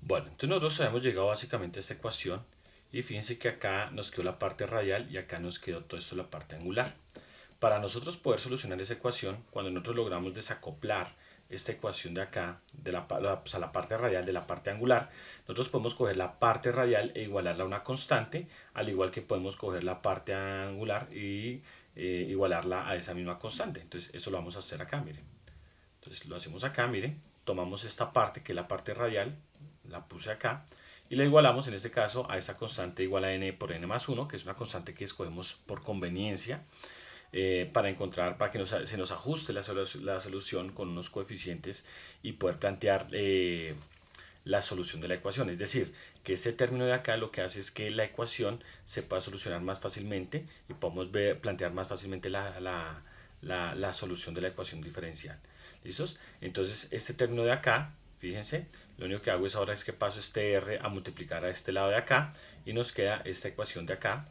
Bueno, entonces nosotros hemos llegado básicamente a esta ecuación y fíjense que acá nos quedó la parte radial y acá nos quedó todo esto la parte angular. Para nosotros poder solucionar esa ecuación, cuando nosotros logramos desacoplar esta ecuación de acá, de o sea, la parte radial de la parte angular, nosotros podemos coger la parte radial e igualarla a una constante, al igual que podemos coger la parte angular y igualarla a esa misma constante. Entonces eso lo vamos a hacer acá, miren. Entonces lo hacemos acá, miren. Tomamos esta parte que es la parte radial, la puse acá, y la igualamos en este caso a esta constante igual a n por n más 1, que es una constante que escogemos por conveniencia para encontrar, para que se nos ajuste la solución con unos coeficientes y poder plantear la solución de la ecuación. Es decir, que este término de acá lo que hace es que la ecuación se pueda solucionar más fácilmente y podemos plantear más fácilmente la solución de la ecuación diferencial. ¿Listos? Entonces, este término de acá, fíjense, lo único que hago es ahora es que paso este r a multiplicar a este lado de acá y nos queda esta ecuación de acá.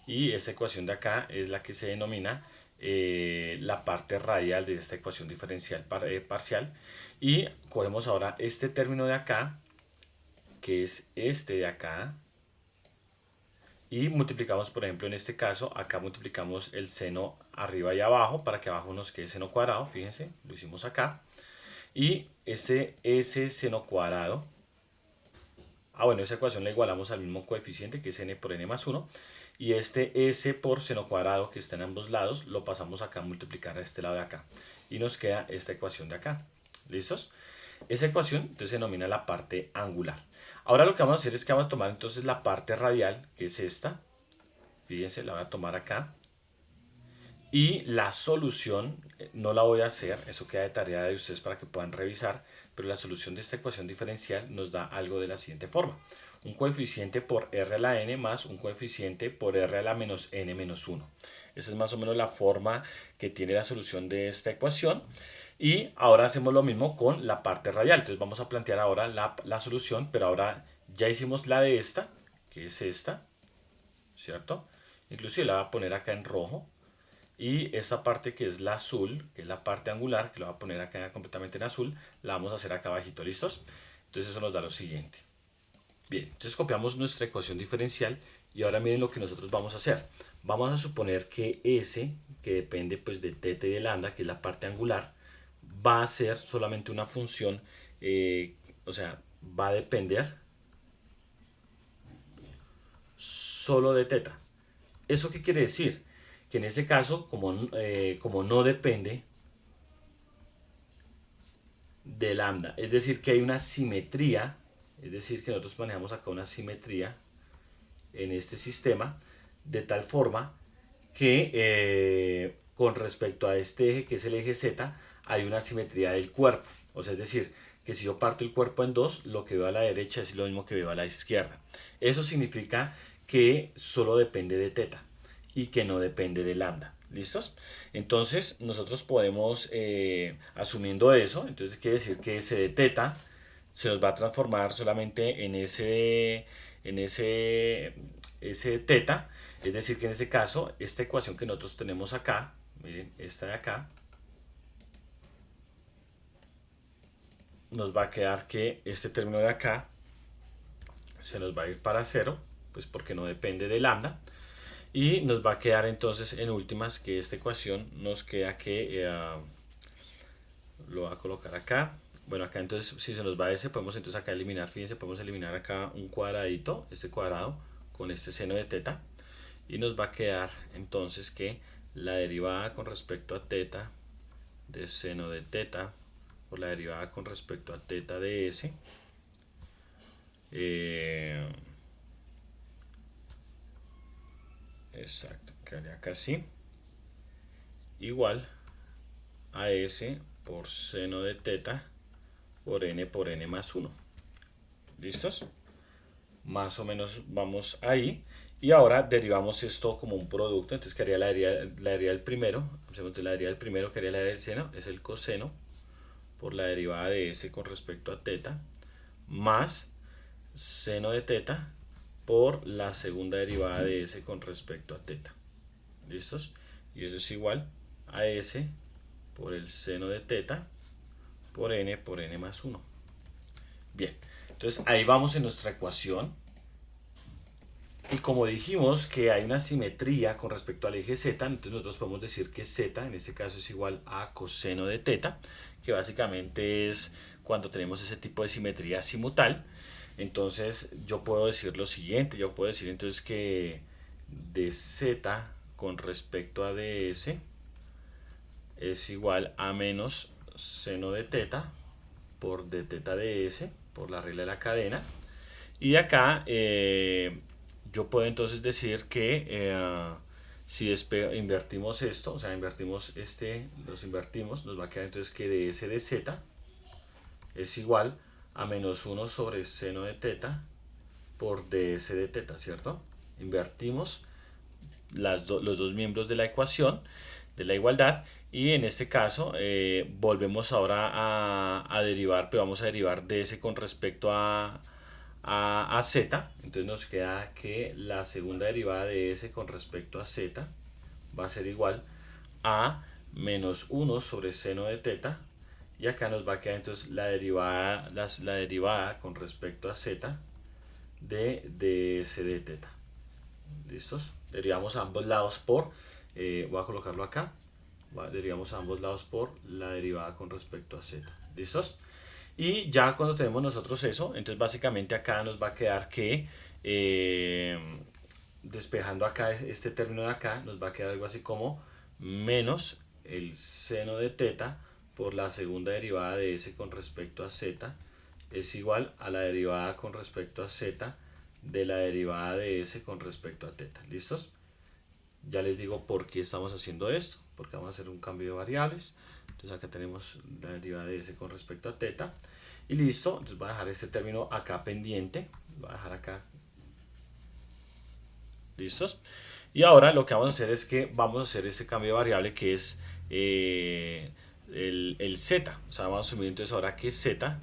Y esta ecuación de acá es la que se denomina la parte radial de esta ecuación diferencial parcial. Y cogemos ahora este término de acá, que es este de acá, y multiplicamos, por ejemplo, en este caso, acá multiplicamos el seno arriba y abajo para que abajo nos quede seno cuadrado, fíjense, lo hicimos acá. Y ese seno cuadrado, bueno, esa ecuación la igualamos al mismo coeficiente que es n por n más 1. Y este s por seno cuadrado que está en ambos lados lo pasamos acá a multiplicar a este lado de acá. Y nos queda esta ecuación de acá. ¿Listos? Esa ecuación entonces se denomina la parte angular. Ahora lo que vamos a hacer es que vamos a tomar entonces la parte radial, que es esta. Fíjense, la voy a tomar acá. Y la solución no la voy a hacer, eso queda de tarea de ustedes para que puedan revisar, pero la solución de esta ecuación diferencial nos da algo de la siguiente forma. Un coeficiente por r a la n más un coeficiente por r a la menos n menos 1. Esa es más o menos la forma que tiene la solución de esta ecuación. Y ahora hacemos lo mismo con la parte radial. Entonces vamos a plantear ahora la solución, pero ahora ya hicimos la de esta, que es esta, ¿cierto? Inclusive la voy a poner acá en rojo. Y esta parte que es la azul, que es la parte angular, que lo voy a poner acá completamente en azul, la vamos a hacer acá abajito, ¿listos? Entonces eso nos da lo siguiente. Bien, entonces copiamos nuestra ecuación diferencial y ahora miren lo que nosotros vamos a hacer. Vamos a suponer que S, que depende pues de teta y de lambda, que es la parte angular, va a ser solamente una función, o sea, va a depender solo de teta. ¿Eso qué quiere decir? Que en este caso, como no depende de lambda, es decir, que hay una simetría, es decir, que nosotros manejamos acá una simetría en este sistema, de tal forma que con respecto a este eje, que es el eje Z, hay una simetría del cuerpo. O sea, es decir, que si yo parto el cuerpo en dos, lo que veo a la derecha es lo mismo que veo a la izquierda. Eso significa que solo depende de teta y que no depende de lambda. ¿Listos? Entonces nosotros podemos, asumiendo eso, entonces quiere decir que ese de teta se nos va a transformar solamente ese teta, es decir que en este caso, esta ecuación que nosotros tenemos acá, miren, esta de acá, nos va a quedar que este término de acá se nos va a ir para cero, pues porque no depende de lambda. Y nos va a quedar entonces en últimas que esta ecuación nos queda que lo voy a colocar acá. Bueno, acá entonces si se nos va ese, podemos entonces acá eliminar, fíjense, podemos eliminar acá un cuadradito, este cuadrado, con este seno de teta. Y nos va a quedar entonces que la derivada con respecto a teta de seno de teta por la derivada con respecto a teta de s exacto, quedaría acá así, igual a s por seno de teta por n más 1. ¿Listos? Más o menos vamos ahí. Y ahora derivamos esto como un producto. Entonces quedaría la derivada del primero. La derivada del primero quedaría la derivada del seno. Es el coseno por la derivada de s con respecto a teta. Más seno de teta por la segunda derivada de s con respecto a teta. ¿Listos? Y eso es igual a s por el seno de teta por n más 1. Bien, Entonces ahí vamos en nuestra ecuación. Y como dijimos que hay una simetría con respecto al eje z, entonces nosotros podemos decir que z en este caso es igual a coseno de teta, que básicamente es cuando tenemos ese tipo de simetría simutal. Entonces yo puedo decir lo siguiente, yo puedo decir entonces que dz con respecto a ds es igual a menos seno de teta por d teta ds por la regla de la cadena. Y de acá yo puedo entonces decir que si invertimos esto, o sea, invertimos los invertimos, nos va a quedar entonces que ds de z es igual a menos 1 sobre seno de teta por ds de teta, ¿cierto? Invertimos los dos miembros de la ecuación de la igualdad y en este caso volvemos ahora a derivar, pero vamos a derivar ds con respecto a z. Entonces nos queda que la segunda derivada de s con respecto a z va a ser igual a menos 1 sobre seno de teta, y acá nos va a quedar entonces la derivada con respecto a z de ds de teta. ¿Listos? Derivamos a ambos lados por, voy a colocarlo acá, derivamos a ambos lados por la derivada con respecto a z. ¿Listos? Y ya cuando tenemos nosotros eso, entonces básicamente acá nos va a quedar que despejando acá este término de acá, nos va a quedar algo así como menos el seno de teta por la segunda derivada de s con respecto a z es igual a la derivada con respecto a z de la derivada de s con respecto a teta. ¿Listos? Ya les digo por qué estamos haciendo esto, porque vamos a hacer un cambio de variables. Entonces acá tenemos la derivada de s con respecto a teta. Y listo, entonces voy a dejar este término acá pendiente. Lo voy a dejar acá. ¿Listos? Y ahora lo que vamos a hacer es que vamos a hacer este cambio de variable que es el z. O sea, vamos a asumir entonces ahora que z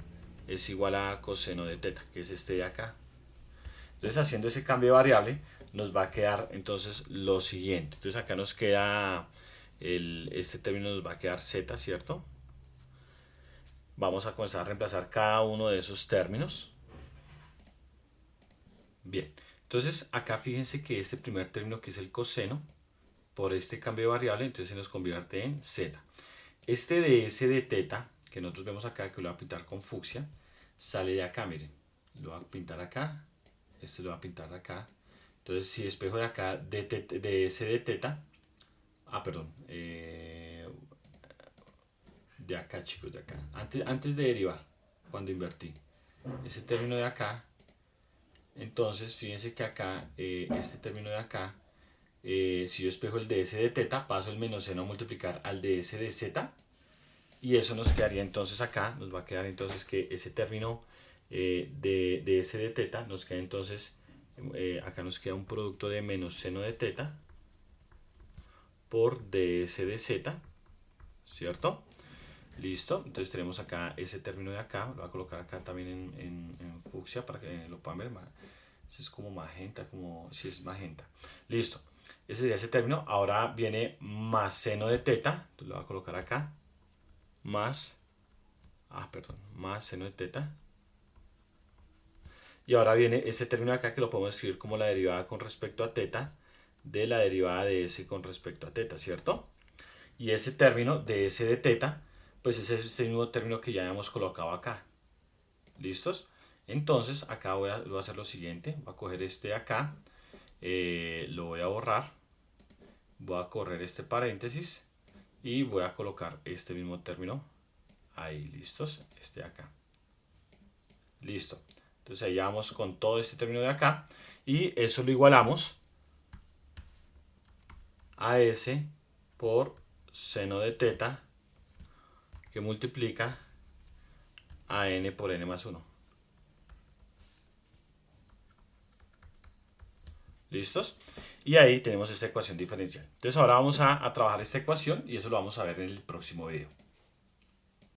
es igual a coseno de teta, que es este de acá. Entonces haciendo ese cambio de variable nos va a quedar entonces lo siguiente. Entonces acá nos queda este término nos va a quedar z, ¿cierto? Vamos a comenzar a reemplazar cada uno de esos términos. Bien, entonces acá fíjense que este primer término que es el coseno, por este cambio de variable, entonces se nos convierte en z. Este ds de teta, que nosotros vemos acá, que lo voy a pintar con fucsia, sale de acá, miren. Lo voy a pintar acá, este lo voy a pintar acá. Entonces si despejo de acá ds de teta, perdón, de acá chicos, de acá, antes de derivar, cuando invertí ese término de acá, entonces fíjense que acá, este término de acá, si yo espejo el ds de teta, paso el menos seno a multiplicar al ds de z, y eso nos quedaría entonces acá, nos va a quedar entonces que ese término de ds de teta nos queda entonces, acá nos queda un producto de menos seno de teta por ds de z, ¿cierto? Listo, entonces tenemos acá ese término de acá, lo voy a colocar acá también en fucsia para que lo puedan ver. Si es como magenta, como si es magenta. Listo, ese sería ese término. Ahora viene más seno de teta, entonces lo voy a colocar acá, más seno de teta. Y ahora viene este término de acá que lo podemos escribir como la derivada con respecto a teta de la derivada de s con respecto a teta, ¿cierto? Y ese término de s de teta, pues ese es el mismo término que ya hemos colocado acá. ¿Listos? Entonces acá voy a hacer lo siguiente, voy a coger este de acá, lo voy a borrar, voy a correr este paréntesis y voy a colocar este mismo término ahí. ¿Listos? Este de acá. Listo. Entonces ahí vamos con todo este término de acá y eso lo igualamos a s por seno de teta que multiplica a n por n más 1. ¿Listos? Y ahí tenemos esta ecuación diferencial. Entonces ahora vamos a trabajar esta ecuación y eso lo vamos a ver en el próximo video.